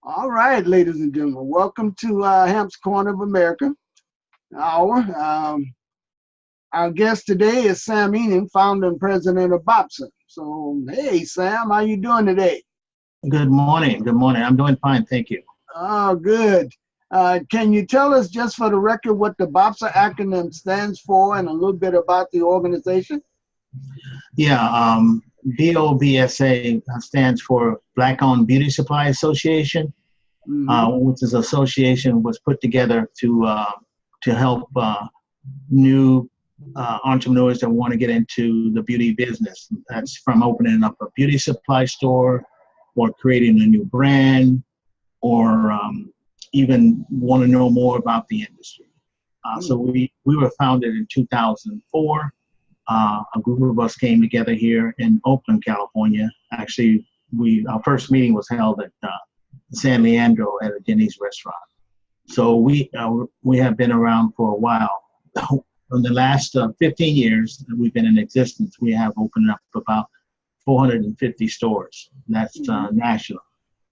All right, ladies and gentlemen, welcome to Hamp's Corner of America. Our guest today is Sam Ennon, founder and president of BOBSA. So, hey, Sam, how you doing today? Good morning. Good morning. I'm doing fine, thank you. Oh, good. Can you tell us, just for the record, what the BOBSA acronym stands for and a little bit about the organization? Yeah, BOBSA stands for Black-Owned Beauty Supply Association, which is an association was put together to help new entrepreneurs that want to get into the beauty business. That's from opening up a beauty supply store, or creating a new brand, or even want to know more about the industry. So we were founded in 2004. A group of us came together here in Oakland, California. Actually, our first meeting was held at San Leandro at a Denny's restaurant. So we have been around for a while. In the last 15 years that we've been in existence, we have opened up about 450 stores. That's national.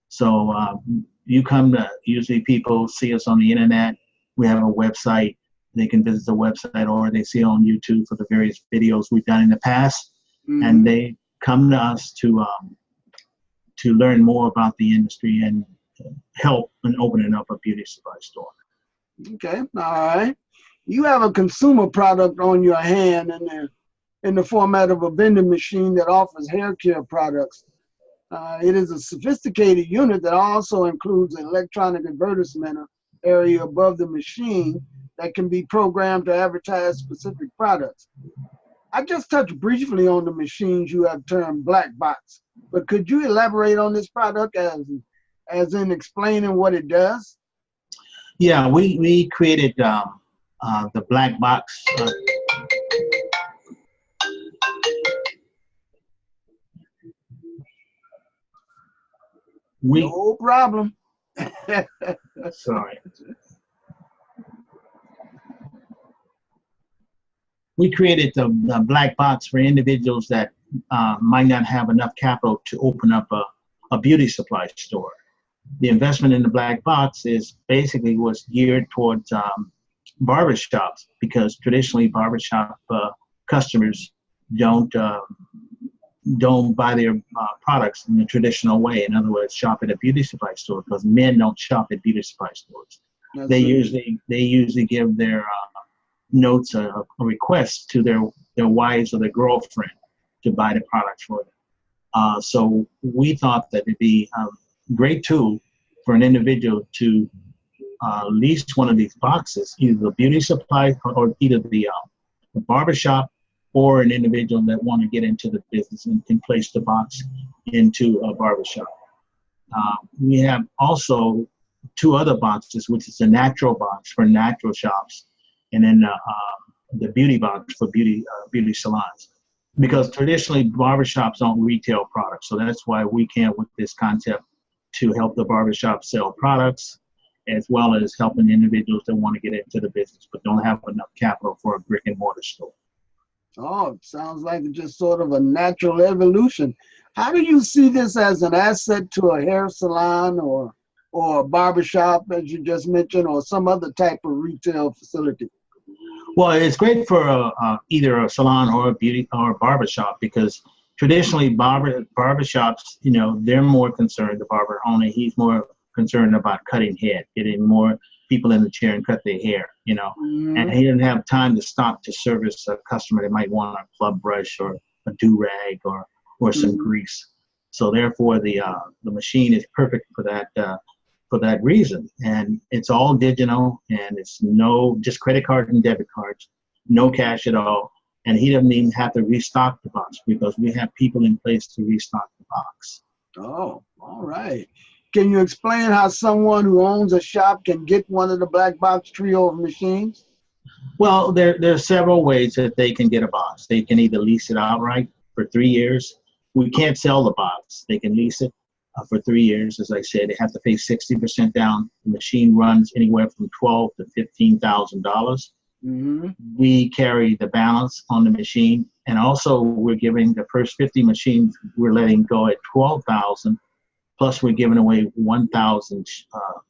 So usually people see us on the internet. We have a website. They can visit the website, or they see on YouTube for the various videos we've done in the past. And they come to us to learn more about the industry and help in opening up a beauty supply store. Okay, all right. You have a consumer product on your hand in the format of a vending machine that offers hair care products. It is a sophisticated unit that also includes an electronic advertisement area above the machine that can be programmed to advertise specific products. I just touched briefly on the machines you have termed Black Box, but could you elaborate on this product as in explaining what it does? Yeah, we created the Black Box. No problem. Sorry. We created the Black Box for individuals that might not have enough capital to open up a beauty supply store. The investment in the Black Box was geared towards barbershops, because traditionally barbershop customers don't buy their products in the traditional way. In other words, shop at a beauty supply store, because men don't shop at beauty supply stores. They usually give their notes, a request to their wives or their girlfriend to buy the products for them. So we thought that it'd be a great tool for an individual to lease one of these boxes, either the beauty supply or either the barbershop, or an individual that want to get into the business and can place the box into a barbershop. We have also two other boxes, which is a natural box for natural shops, and then the beauty box for beauty salons. Because traditionally barbershops don't retail products, so that's why we came with this concept to help the barbershop sell products, as well as helping individuals that want to get into the business but don't have enough capital for a brick and mortar store. Oh, it sounds like it's just sort of a natural evolution. How do you see this as an asset to a hair salon or a barbershop, as you just mentioned, or some other type of retail facility? Well, it's great for either a salon or a beauty or a barbershop, because traditionally barbershops, they're more concerned, the barber owner, he's more concerned about cutting hair, getting more people in the chair and cut their hair, and he didn't have time to stop to service a customer that might want a club brush or a do-rag or some grease. So therefore the machine is perfect for that reason. And it's all digital, and it's just credit card and debit cards, no cash at all. And he doesn't even have to restock the box, because we have people in place to restock the box. Oh, all right. Can you explain how someone who owns a shop can get one of the Black Box trio of machines? Well, there are several ways that they can get a box. They can either lease it outright for 3 years. We can't sell the box. They can lease it for 3 years. As I said, they have to pay 60% down. The machine runs anywhere from $12,000 to $15,000. Mm-hmm. We carry the balance on the machine, and also we're giving the first 50 machines, we're letting go at 12,000, plus we're giving away 1,000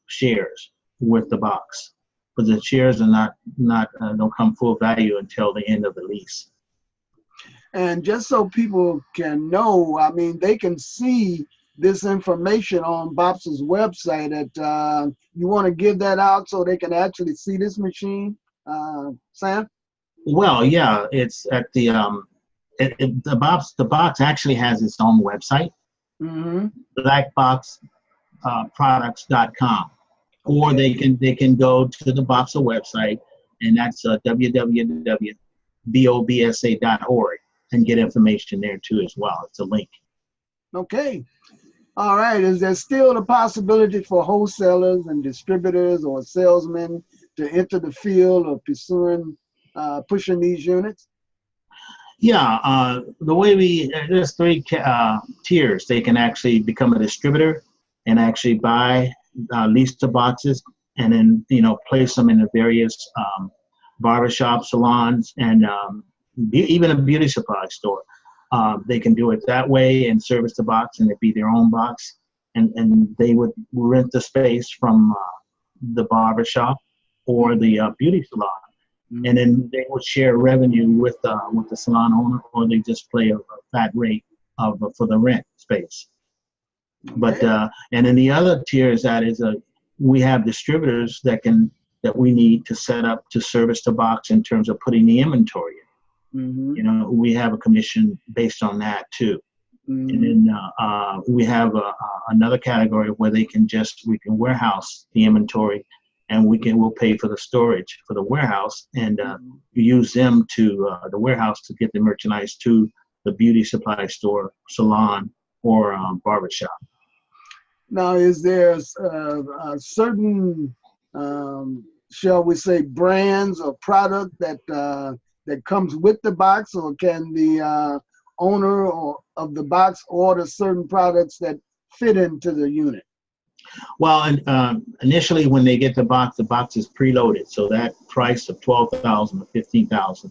shares with the box. But the shares are don't come full value until the end of the lease. And just so people can know, I mean, they can see this information on BOBSA's website. You want to give that out so they can actually see this machine, Sam? Well, yeah, it's at the the box actually has its own website, Mm-hmm. blackboxproducts.com, or they can go to the BOBSA website, and that's www.bobsa.org, and get information there too as well. It's a link. Okay. All right. Is there still the possibility for wholesalers and distributors or salesmen to enter the field of pushing these units? Yeah, the way there's three tiers. They can actually become a distributor and actually buy, lease the boxes, and then place them in the various barbershop salons and even a beauty supply store. They can do it that way and service the box, and it'd be their own box, and they would rent the space from the barbershop or the beauty salon. And then they would share revenue with the salon owner, or they just pay a flat rate for the rent space. But and then the other tier is we have distributors that we need to set up to service the box in terms of putting the inventory in. Mm-hmm. We have a commission based on that too. Mm-hmm. And then we have another category where we can warehouse the inventory, and we'll pay for the storage for the warehouse, and use them the warehouse to get the merchandise to the beauty supply store, salon, or barbershop. Now, is there a certain, shall we say, brands or product that comes with the box, or can the owner of the box order certain products that fit into the unit? Well, initially when they get the box is preloaded. So that price of $12,000 or $15,000,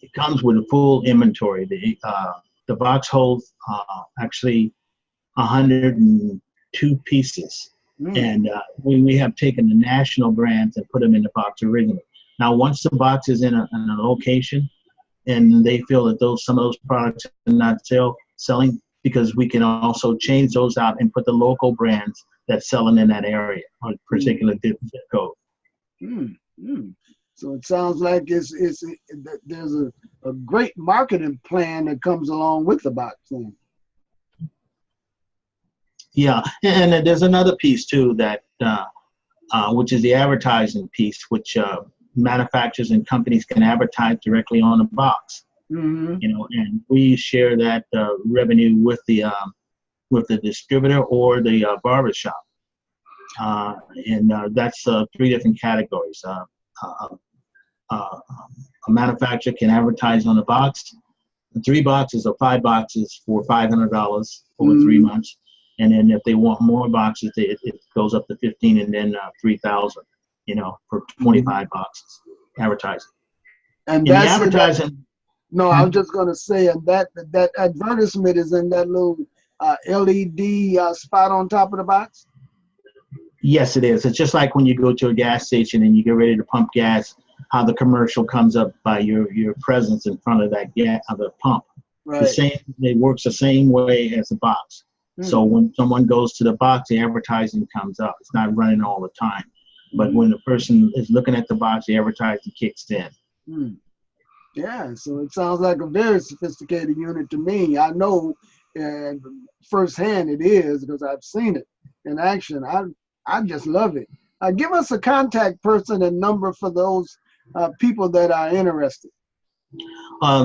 it comes with a full inventory. The box holds actually 102 pieces, and we have taken the national brands and put them in the box originally. Now, once the box is in a location, and they feel that some of those products are not selling, because we can also change those out and put the local brands that's selling in that area or a particular zip code. So it sounds like there's a great marketing plan that comes along with the box then. Yeah, and there's another piece too that which is the advertising piece, which manufacturers and companies can advertise directly on the box. And we share that revenue with the distributor or the barbershop, and that's 3 different categories. A manufacturer can advertise on the box, 3 boxes or 5 boxes for $500 over 3 months, and then if they want more boxes, it goes up to 15, and then 3,000, for 25 boxes advertising. And that's the advertising. No, I was just going to say, and that advertisement is in that little LED spot on top of the box? Yes, it is. It's just like when you go to a gas station and you get ready to pump gas, how the commercial comes up by your presence in front of that the pump. Right. It works the same way as the box. So when someone goes to the box, the advertising comes up. It's not running all the time. But when the person is looking at the box, the advertising kicks in. Yeah, so it sounds like a very sophisticated unit to me. I know firsthand it is, because I've seen it in action. I just love it. Give us a contact person and number for those people that are interested.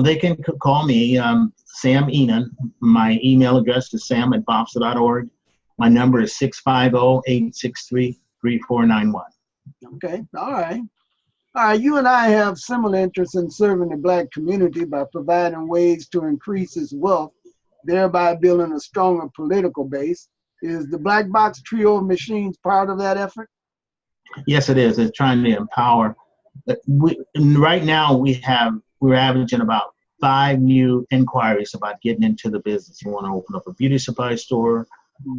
They can call me, Sam Ennon. My email address is sam@bobsa.org. My number is 650-863-3491. Okay, all right. All right, you and I have similar interests in serving the Black community by providing ways to increase its wealth, thereby building a stronger political base. Is the Black Box trio of machines part of that effort? Yes, it is. It's trying to empower Right now we're averaging about 5 new inquiries about getting into the business. You want to open up a beauty supply store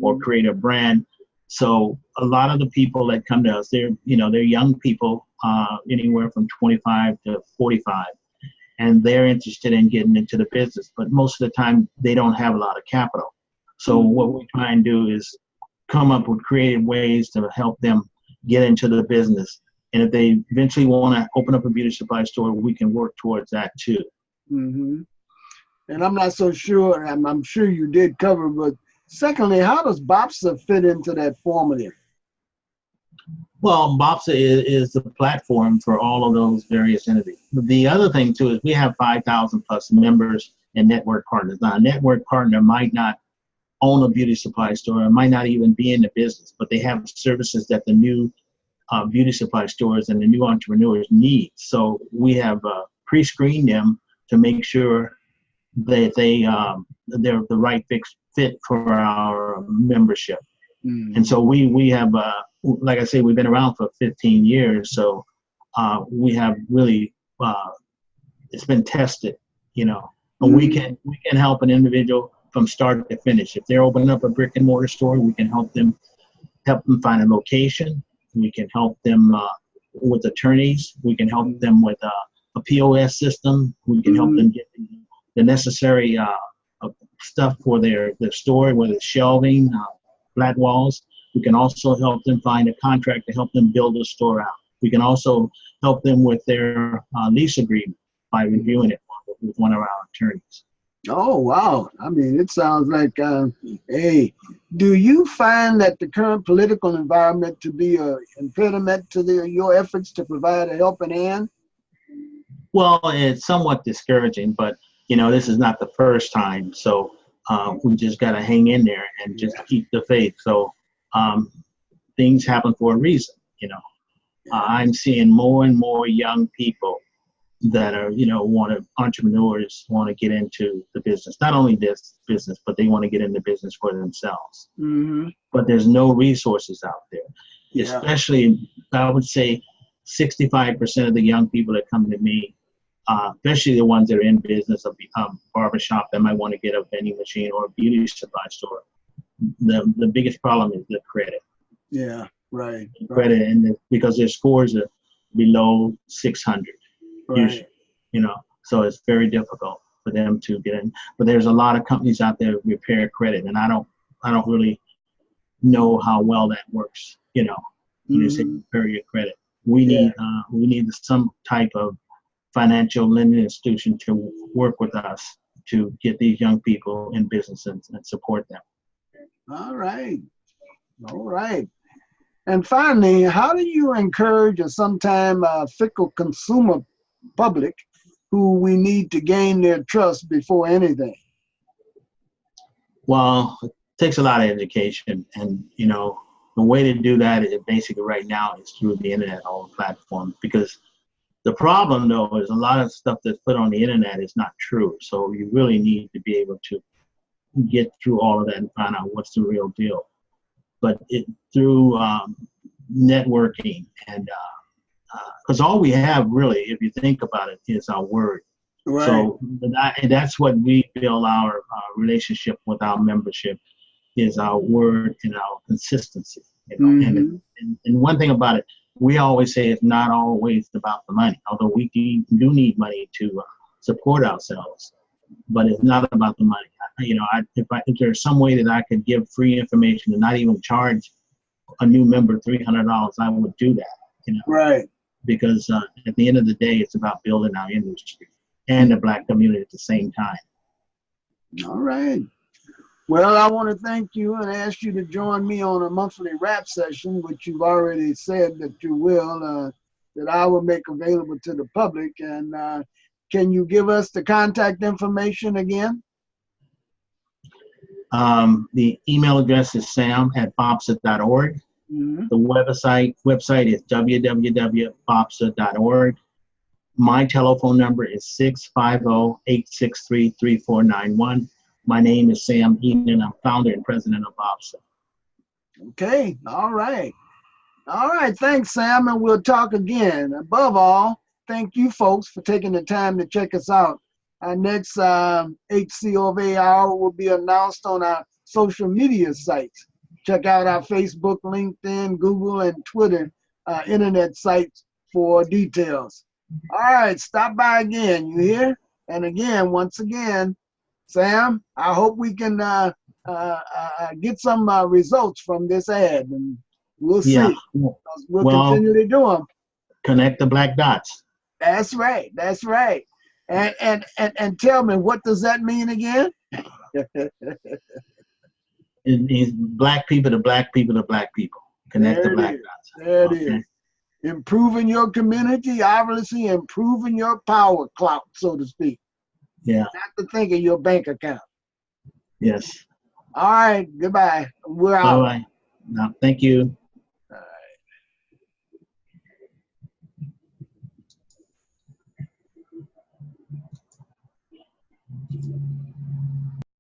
or create a brand. So a lot of the people that come to us, they're young people, anywhere from 25 to 45, and they're interested in getting into the business. But most of the time, they don't have a lot of capital. So what we try and do is come up with creative ways to help them get into the business. And if they eventually want to open up a beauty supply store, we can work towards that too. And I'm not so sure, I'm sure you did cover, but secondly, how does BOBSA fit into that formula? Well, BOBSA is the platform for all of those various entities. The other thing too is we have 5,000 plus members and network partners. Now, a network partner might not own a beauty supply store, or might not even be in the business, but they have services that the new beauty supply stores and the new entrepreneurs need. So we have pre-screened them to make sure that they're the right fit for our membership. And so we have, like I say, we've been around for 15 years. So we have really, it's been tested, and we can help an individual from start to finish. If they're opening up a brick and mortar store, we can help them find a location. We can help them with attorneys. We can help them with a POS system. We can help them get the necessary stuff for their store, whether it's shelving, flat walls. We can also help them find a contract to help them build a store out. We can also help them with their lease agreement by reviewing it with one of our attorneys. Oh, wow. I mean, it sounds like, hey, do you find that the current political environment to be an impediment to your efforts to provide a helping hand? Well, it's somewhat discouraging, but, this is not the first time. So we just got to hang in there and just keep the faith. So things happen for a reason, I'm seeing more and more young people that are, entrepreneurs want to get into the business, not only this business, but they want to get into business for themselves. But there's no resources out there, especially, I would say 65% of the young people that come to me, especially the ones that are in business of barbershop that might want to get a vending machine or a beauty supply store. The biggest problem is the credit. Yeah, right. Credit, and because their scores are below 600. Usually, so it's very difficult for them to get in. But there's a lot of companies out there that repair credit, and I don't really know how well that works. When you say repair your credit, we need some type of financial lending institution to work with us to get these young people in business and support them. All right. And finally, how do you encourage a sometime fickle consumer public who we need to gain their trust before anything? Well, it takes a lot of education, and the way to do that is basically right now is through the internet, all the platforms, because the problem though is a lot of stuff that's put on the internet is not true. So you really need to be able to get through all of that and find out what's the real deal. But through networking and because all we have really, if you think about it, is our word. Right. So that's what we build our relationship with our membership, is our word and our consistency. And one thing about it, we always say it's not always about the money, although we do need money to support ourselves, but it's not about the money. If there's some way that I could give free information and not even charge a new member $300, I would do that. Right. Because at the end of the day, it's about building our industry and the Black community at the same time. All right. Well, I want to thank you and ask you to join me on a monthly rap session, which you've already said that you will, that I will make available to the public. And can you give us the contact information again? The email address is sam@bobsa.org. The website is www.bobsa.org. My telephone number is 650-863-3491. My name is Sam Ennon. I'm founder and president of BOBSA. Okay, all right. All right, thanks, Sam, and we'll talk again. Above all, thank you folks for taking the time to check us out. Our next HCofA hour will be announced on our social media sites. Check out our Facebook, LinkedIn, Google, and Twitter internet sites for details. All right, stop by again, you hear? And again, once again, Sam, I hope we can get some results from this ad, and we'll Yeah. see. We'll Well, continue to do them. connect the black dots. That's right. That's right. And tell me, what does that mean again? It means black people to black people to black people. Connect the There it black is. dots. There it Okay. is. Improving your community, obviously improving your power clout, so to speak. Yeah. Not to think of your bank account. Yes. All right. Goodbye. We're Bye out. bye. No, thank you.